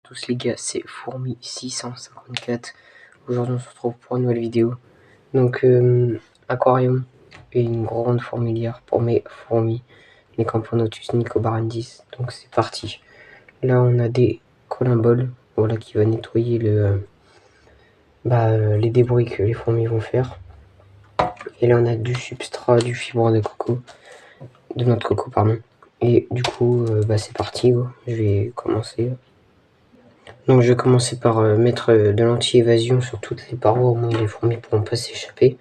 Tous les gars, c'est Fourmi 654. Aujourd'hui on se retrouve pour une nouvelle vidéo. Donc aquarium et une grande fourmilière pour mes fourmis, mes Camponotus nicobarandis. Donc c'est parti. Là on a des collimboles, voilà, qui va nettoyer les débris que les fourmis vont faire. Et là on a du substrat, du fibre de coco, de noix de coco pardon. Et du coup c'est parti, je vais commencer. Donc je vais commencer par mettre de l'anti-évasion sur toutes les parois, au moins les fourmis ne pourront pas s'échapper.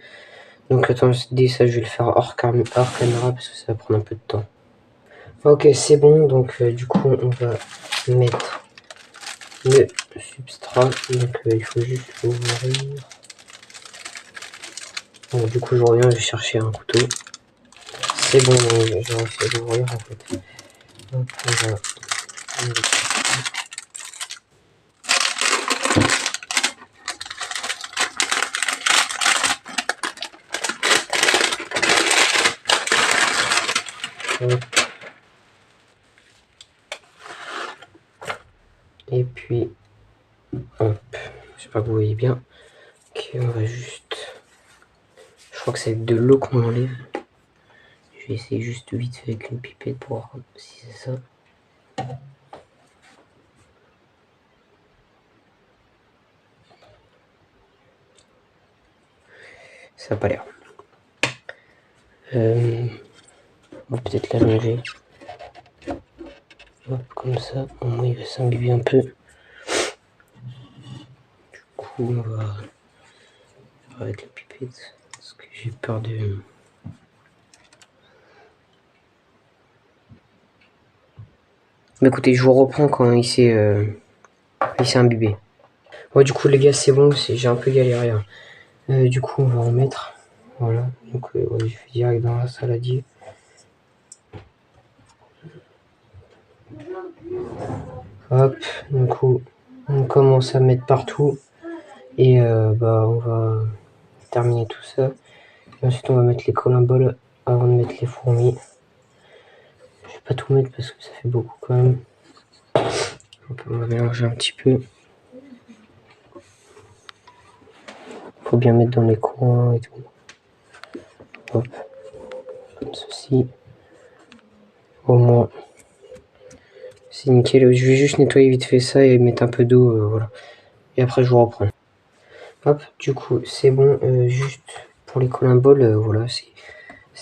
Donc attendez, ça je vais le faire hors caméra parce que ça va prendre un peu de temps. Ok, c'est bon, donc du coup on va mettre le substrat, donc il faut juste l'ouvrir. Bon, du coup je reviens, je vais chercher un couteau. C'est bon, j'ai réussi à l'ouvrir en fait. Donc on va... Et puis, hop, j'espère que vous voyez bien. Ok, on va juste... Je crois que c'est avec de l'eau qu'on l'enlève. Je vais essayer juste vite fait avec une pipette pour voir si c'est ça. Ça n'a pas l'air. On va peut-être l'allonger. Hop, comme ça, au moins il va s'imbiber un peu. Du coup, on va faire avec la pipette. Parce que j'ai peur de... Mais écoutez, je vous reprends quand il s'est imbibé. Ouais, du coup, les gars, c'est bon, j'ai un peu galéré. Hein. Du coup, on va en mettre. Voilà, donc ouais, je fais direct dans la saladier. Hop, du coup, on commence à mettre partout. Et on va terminer tout ça. Et ensuite, on va mettre les collimboles avant de mettre les fourmis. Je vais pas tout mettre parce que ça fait beaucoup quand même. Donc, on va mélanger un petit peu. Faut bien mettre dans les coins et tout. Hop, comme ceci. Au moins, c'est nickel. Je vais juste nettoyer vite fait ça et mettre un peu d'eau, voilà. Et après, je vous reprends. Hop, du coup, c'est bon. Juste pour les collimboles, voilà,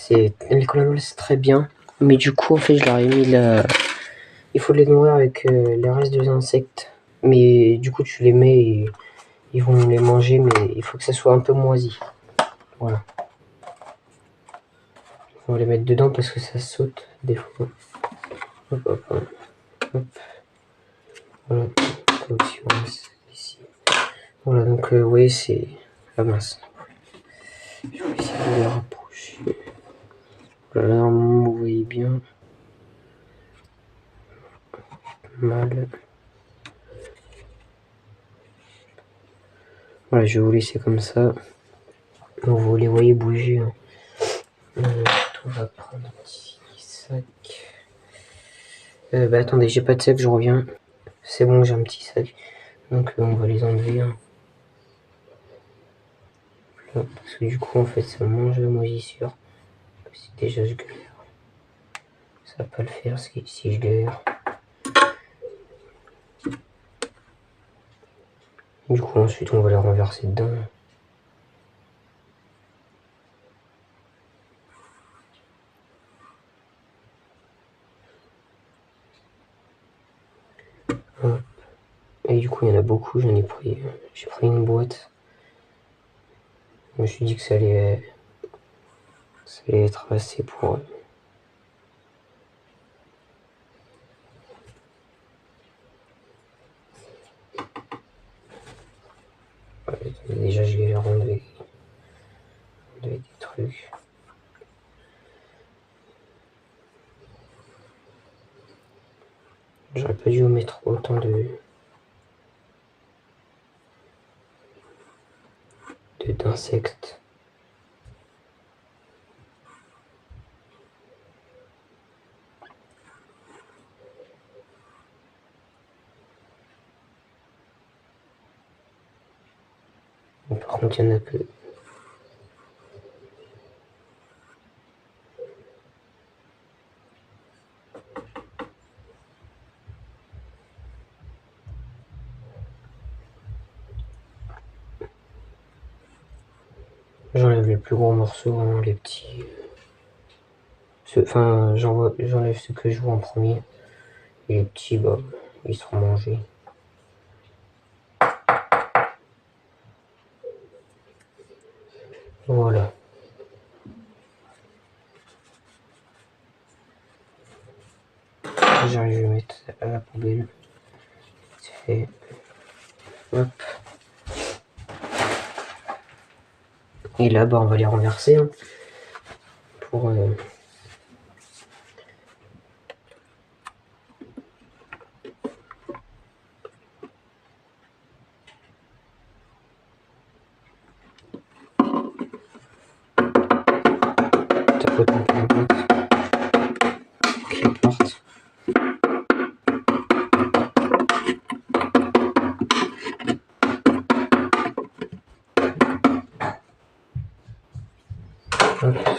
les collimboles, c'est très bien. Mais du coup, en fait, je leur ai mis la... Il faut les nourrir avec les restes des insectes. Mais du coup, tu les mets et ils vont les manger, mais il faut que ça soit un peu moisi. Voilà. On va les mettre dedans parce que ça saute des fois. Hop, hop, hop. Hop. Voilà. Comme si on laisse ici. Voilà, donc vous voyez, c'est la mince. Je vais essayer de les rapprocher. Voilà, normalement, vous voyez bien. Mal. Voilà, je vais vous laisser comme ça. Donc, vous les voyez bouger. Hein. On va prendre un petit sac. Attendez, j'ai pas de sac, je reviens. C'est bon, j'ai un petit sac. Donc on va les enlever. Hein. Là, parce que du coup, en fait, ça mange la moisissure. Si déjà je galère. Ça va pas le faire si je galère. Du coup, ensuite, on va les renverser dedans. Hop. Et du coup, il y en a beaucoup. J'ai pris une boîte. Je me suis dit que ça allait être assez pour... Déjà, je galère enlever des trucs. J'aurais pas dû mettre autant d'insectes. Mais par contre, il y en a que... J'enlève les plus gros morceaux, hein, les petits... Enfin, j'enlève ceux que je vois en premier. Et les petits, bah, ils seront mangés. Voilà. J'arrive à le mettre à la poubelle. C'est fait. Hop. Et là, bah, on va les renverser. Hein, pour... tapoter un peu les boîtes. Qu'ils partent.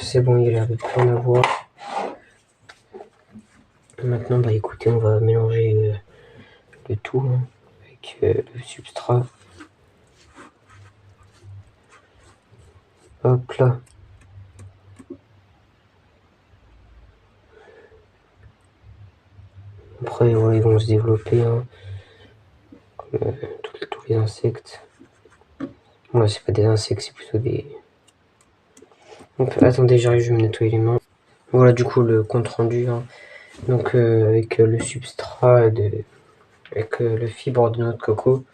C'est bon, il a l'air de plus en avoir. Maintenant, bah écoutez, on va mélanger le tout hein, avec le substrat. Hop là. Après, voilà, ils vont se développer, hein, comme tous les insectes. Bon, là, c'est pas des insectes, c'est plutôt des... Donc, attendez, j'arrive, je vais me nettoyer les mains. Voilà, du coup, le compte rendu. Hein. Donc, avec le substrat, avec le fibre de noix de coco.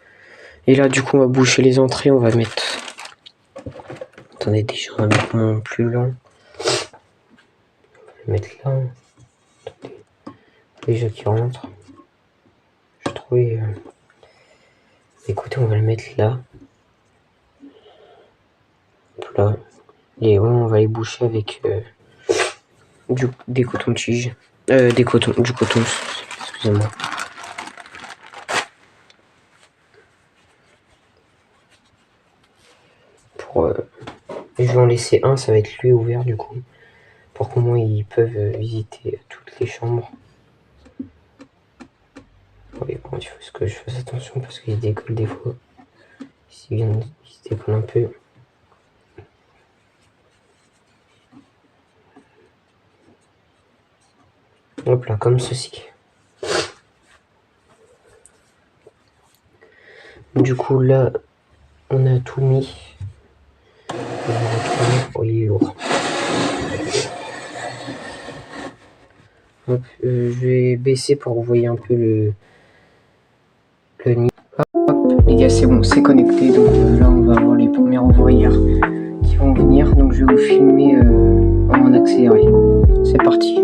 Et là, du coup, on va boucher les entrées. On va mettre... Attendez, déjà, on va mettre mon plus long. On va le mettre là. Attendez. Déjà qui rentre. Je trouvais... Écoutez, on va le mettre là. Hop là. Et ouais, on va les boucher avec des cotons-tiges. Du coton, excusez-moi. Je vais en laisser un, ça va être lui ouvert du coup. Pour qu'au moins ils peuvent visiter toutes les chambres. Oui, bon, il faut que je fasse attention parce qu'il décolle des fois. Ici, il se décolle un peu. Hop là, comme ceci. Du coup, là, on a tout mis. Oh, il est lourd. Hop, je vais baisser pour que vous voyez un peu le nid. Hop, les gars, c'est bon, c'est connecté. Donc là, on va avoir les premiers envoyeurs qui vont venir. Donc je vais vous filmer en accéléré. C'est parti.